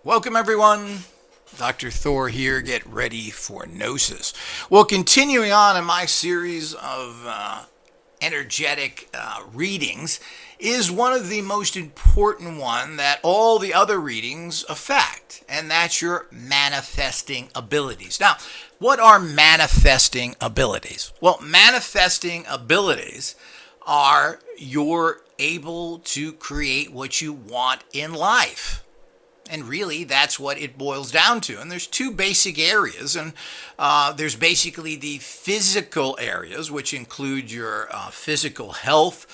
Welcome, everyone. Dr. Thor here. Get ready for Gnosis. Well, continuing on in my series of energetic readings is one of the most important one that all the other readings affect, and that's your manifesting abilities. Now, what are manifesting abilities? Well, manifesting abilities are you're able to create what you want in life. And really, that's what it boils down to. And there's two basic areas. And there's basically the physical areas, which include your physical health,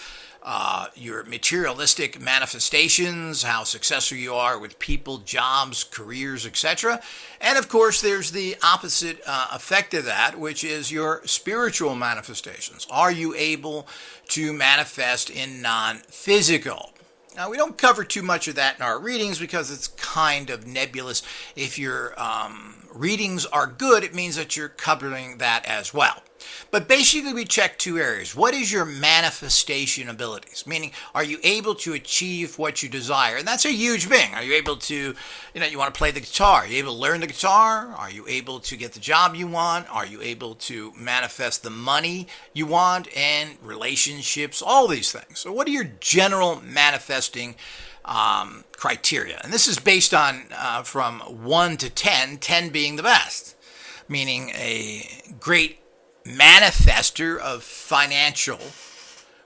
your materialistic manifestations, how successful you are with people, jobs, careers, etc. And of course, there's the opposite effect of that, which is your spiritual manifestations. Are you able to manifest in non-physical? Now, we don't cover too much of that in our readings because it's kind of nebulous. If your readings are good, it means that you're covering that as well. But basically, we check two areas. What is your manifestation abilities? Meaning, are you able to achieve what you desire? And that's a huge thing. Are you able to, you want to play the guitar? Are you able to learn the guitar? Are you able to get the job you want? Are you able to manifest the money you want and relationships? All these things. So what are your general manifesting criteria? And this is based on from 1 to 10, 10 being the best, meaning a great manifester of financial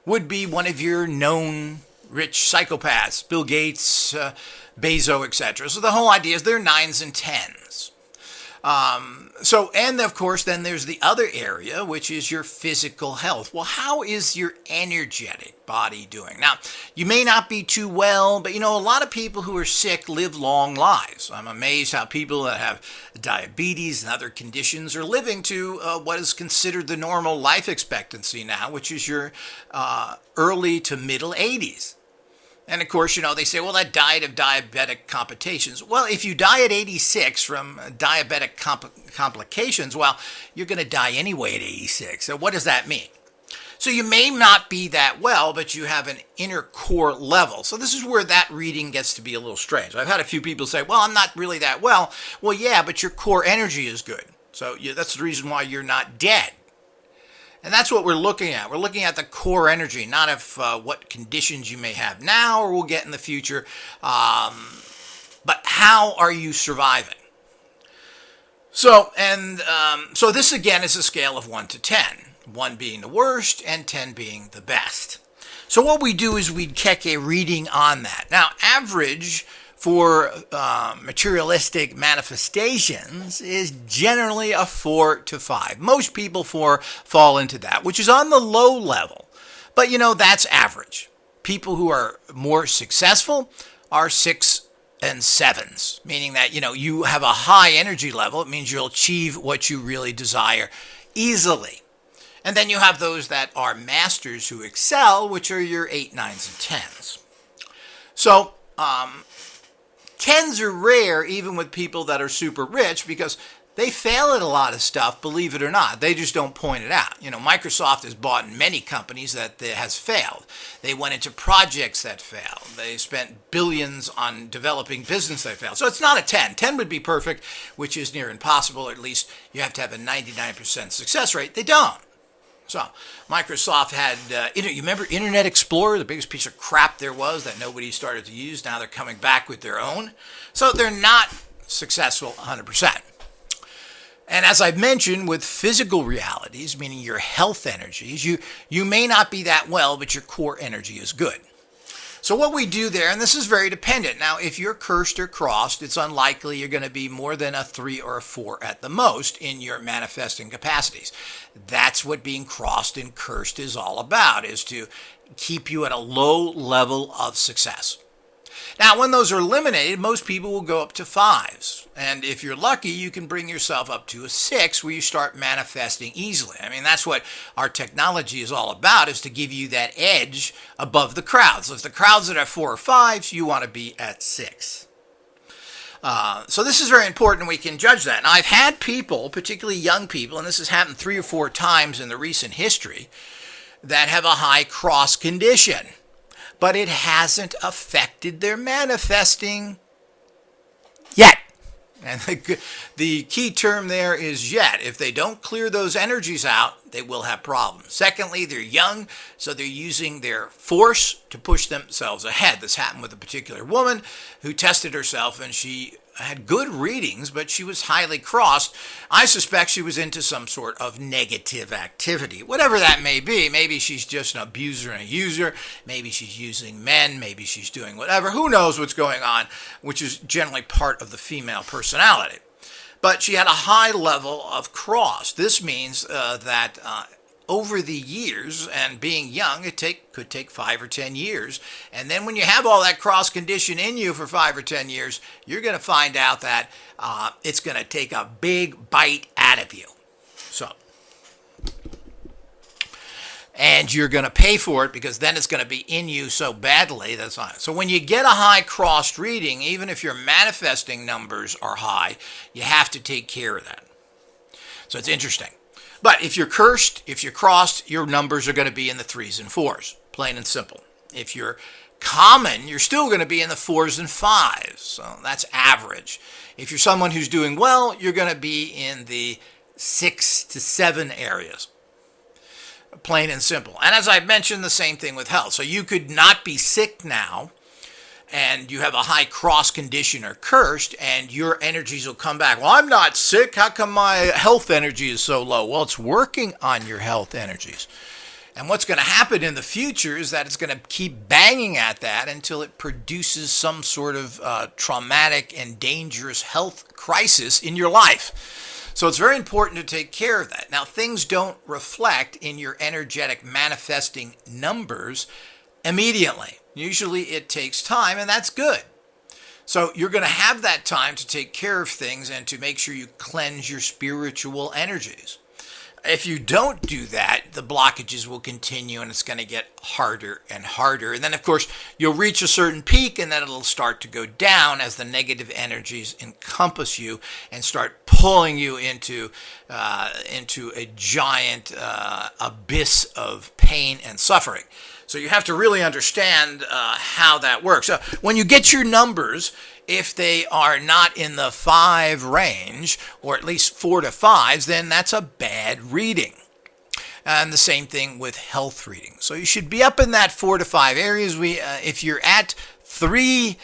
would be one of your known rich psychopaths, Bill Gates, Bezos, etc. So the whole idea is they're 9s and 10s. And of course, then there's the other area, which is your physical health. Well, how is your energetic body doing? Now, you may not be too well, but a lot of people who are sick live long lives. I'm amazed how people that have diabetes and other conditions are living to what is considered the normal life expectancy now, which is your early to middle 80s. And of course, they say, well, that died of diabetic complications. Well, if you die at 86 from diabetic complications, well, you're going to die anyway at 86. So what does that mean? So you may not be that well, but you have an inner core level. So this is where that reading gets to be a little strange. I've had a few people say, well, I'm not really that well. Well, yeah, but your core energy is good. So that's the reason why you're not dead. And that's what we're looking at. We're looking at the core energy, not of what conditions you may have now or will get in the future, but how are you surviving? So this again is a scale of 1 to 10, 1 being the worst and 10 being the best. So what we do is we check a reading on that. Now, average for materialistic manifestations is generally a 4 to 5. Most people fall into that, which is on the low level. But that's average. People who are more successful are 6 and 7s, meaning that you have a high energy level. It means you'll achieve what you really desire easily. And then you have those that are masters who excel, which are your 8, 9s, and 10s. So 10s are rare even with people that are super rich because they fail at a lot of stuff, believe it or not. They just don't point it out. Microsoft has bought many companies that has failed. They went into projects that failed. They spent billions on developing business that failed. So it's not a 10. 10 would be perfect, which is near impossible, or at least you have to have a 99% success rate. They don't. So Microsoft had, you remember Internet Explorer, the biggest piece of crap there was that nobody started to use. Now they're coming back with their own. So they're not successful 100%. And as I've mentioned, with physical realities, meaning your health energies, you may not be that well, but your core energy is good. So what we do there, and this is very dependent. Now, if you're cursed or crossed, it's unlikely you're going to be more than a 3 or a 4 at the most in your manifesting capacities. That's what being crossed and cursed is all about, is to keep you at a low level of success. Now, when those are eliminated, most people will go up to 5s. And if you're lucky, you can bring yourself up to a 6 where you start manifesting easily. I mean, that's what our technology is all about, is to give you that edge above the crowd. So if the crowd's at 4 or 5s, you want to be at 6. So this is very important. We can judge that. Now, I've had people, particularly young people, and this has happened 3 or 4 times in the recent history, that have a high cross condition, but it hasn't affected their manifesting Yet. And the key term there is yet. If they don't clear those energies out, they will have problems. Secondly, they're young, so they're using their force to push themselves ahead. This happened with a particular woman who tested herself, and she had good readings, but she was highly crossed. I suspect she was into some sort of negative activity, whatever that may be. Maybe she's just an abuser and a user. Maybe she's using men. Maybe she's doing whatever. Who knows what's going on, which is generally part of the female personality. But she had a high level of cross. This means that over the years, and being young, could take 5 or 10 years. And then when you have all that cross condition in you for 5 or 10 years, you're going to find out that it's going to take a big bite out of you. And you're going to pay for it, because then it's going to be in you so badly. That's fine. So when you get a high crossed reading, even if your manifesting numbers are high, you have to take care of that. So it's interesting. But if you're cursed, if you're crossed, your numbers are going to be in the 3s and 4s, plain and simple. If you're common, you're still going to be in the 4s and 5s. So that's average. If you're someone who's doing well, you're going to be in the 6 to 7 areas. Plain and simple. And as I mentioned, the same thing with health. So you could not be sick now, and you have a high cross condition or cursed, and your energies will come back. Well, I'm not sick. How come my health energy is so low? Well, it's working on your health energies. And what's going to happen in the future is that it's going to keep banging at that until it produces some sort of traumatic and dangerous health crisis in your life. So it's very important to take care of that. Now, things don't reflect in your energetic manifesting numbers immediately. Usually it takes time, and that's good. So you're going to have that time to take care of things and to make sure you cleanse your spiritual energies. If you don't do that, the blockages will continue, and it's going to get harder and harder. And then, of course, you'll reach a certain peak, and then it'll start to go down as the negative energies encompass you and start pulling you into a giant abyss of pain and suffering. So you have to really understand how that works. So when you get your numbers, if they are not in the 5 range, or at least 4 to 5s, then that's a bad reading. And the same thing with health readings. So you should be up in that 4 to 5 areas. If you're at 3,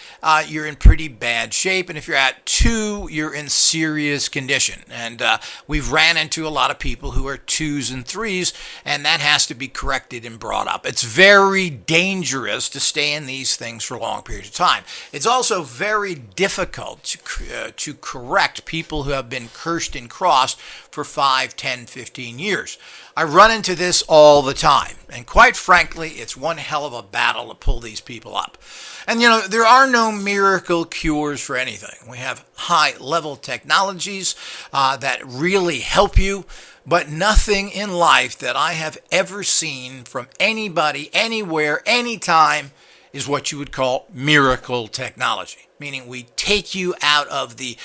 you're in pretty bad shape. And if you're at 2, you're in serious condition. And we've ran into a lot of people who are 2s and 3s, and that has to be corrected and brought up. It's very dangerous to stay in these things for a long period of time. It's also very difficult to correct people who have been cursed and crossed for 5, 10, 15 years. I run into this all the time. And quite frankly, it's one hell of a battle to pull these people up. And, there are no miracle cures for anything. We have high-level technologies that really help you, but nothing in life that I have ever seen from anybody, anywhere, anytime is what you would call miracle technology. Meaning we take you out of the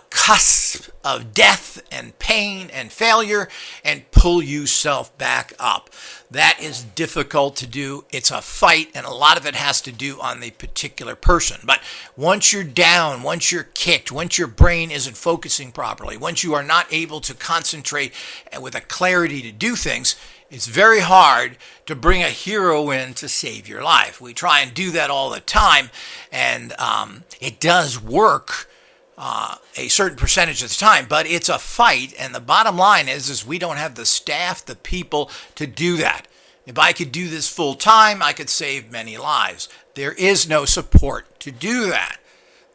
cusp of death and pain and failure and pull yourself back up. That is difficult to do. It's a fight, and a lot of it has to do on the particular person. But once you're down, once you're kicked, once your brain isn't focusing properly, once you are not able to concentrate with a clarity to do things, it's very hard to bring a hero in to save your life. We try and do that all the time, and it does work a certain percentage of the time, but it's a fight, and the bottom line is we don't have the staff, the people to do that. If I could do this full time, I could save many lives. There is no support to do that.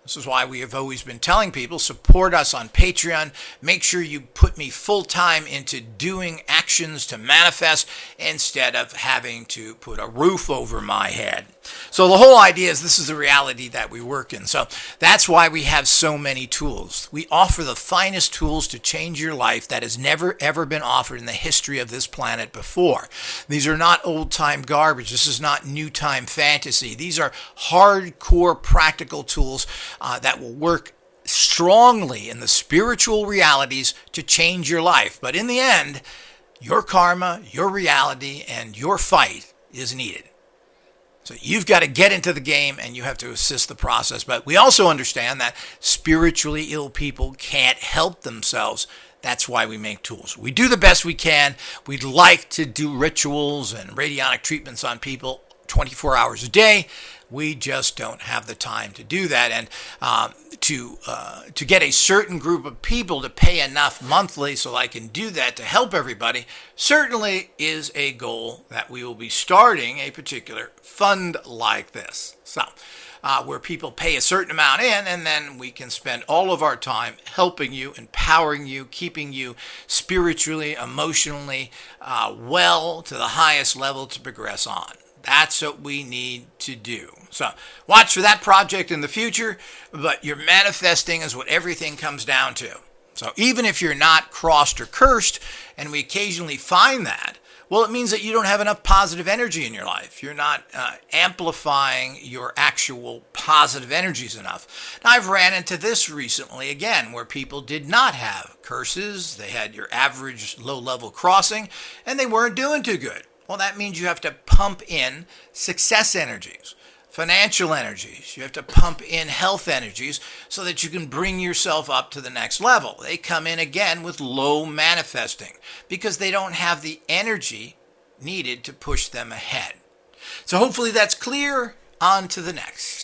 This is why we have always been telling people, support us on Patreon. Make sure you put me full time into doing actions to manifest instead of having to put a roof over my head. So the whole idea is this is the reality that we work in. So that's why we have so many tools. We offer the finest tools to change your life that has never, ever been offered in the history of this planet before. These are not old-time garbage. This is not new-time fantasy. These are hardcore practical tools that will work strongly in the spiritual realities to change your life. But in the end, your karma, your reality, and your fight is needed. So you've got to get into the game and you have to assist the process. But we also understand that spiritually ill people can't help themselves. That's why we make tools. We do the best we can. We'd like to do rituals and radionic treatments on people 24 hours a day. We just don't have the time to do that. And to get a certain group of people to pay enough monthly so I can do that to help everybody certainly is a goal that we will be starting a particular fund like this. So where people pay a certain amount in, and then we can spend all of our time helping you, empowering you, keeping you spiritually, emotionally well to the highest level to progress on. That's what we need to do. So watch for that project in the future, but your manifesting is what everything comes down to. So even if you're not crossed or cursed, and we occasionally find that, well, it means that you don't have enough positive energy in your life. You're not amplifying your actual positive energies enough. Now, I've ran into this recently, again, where people did not have curses. They had your average low-level crossing, and they weren't doing too good. Well, that means you have to pump in success energies, financial energies. You have to pump in health energies so that you can bring yourself up to the next level. They come in again with low manifesting because they don't have the energy needed to push them ahead. So hopefully that's clear. On to the next.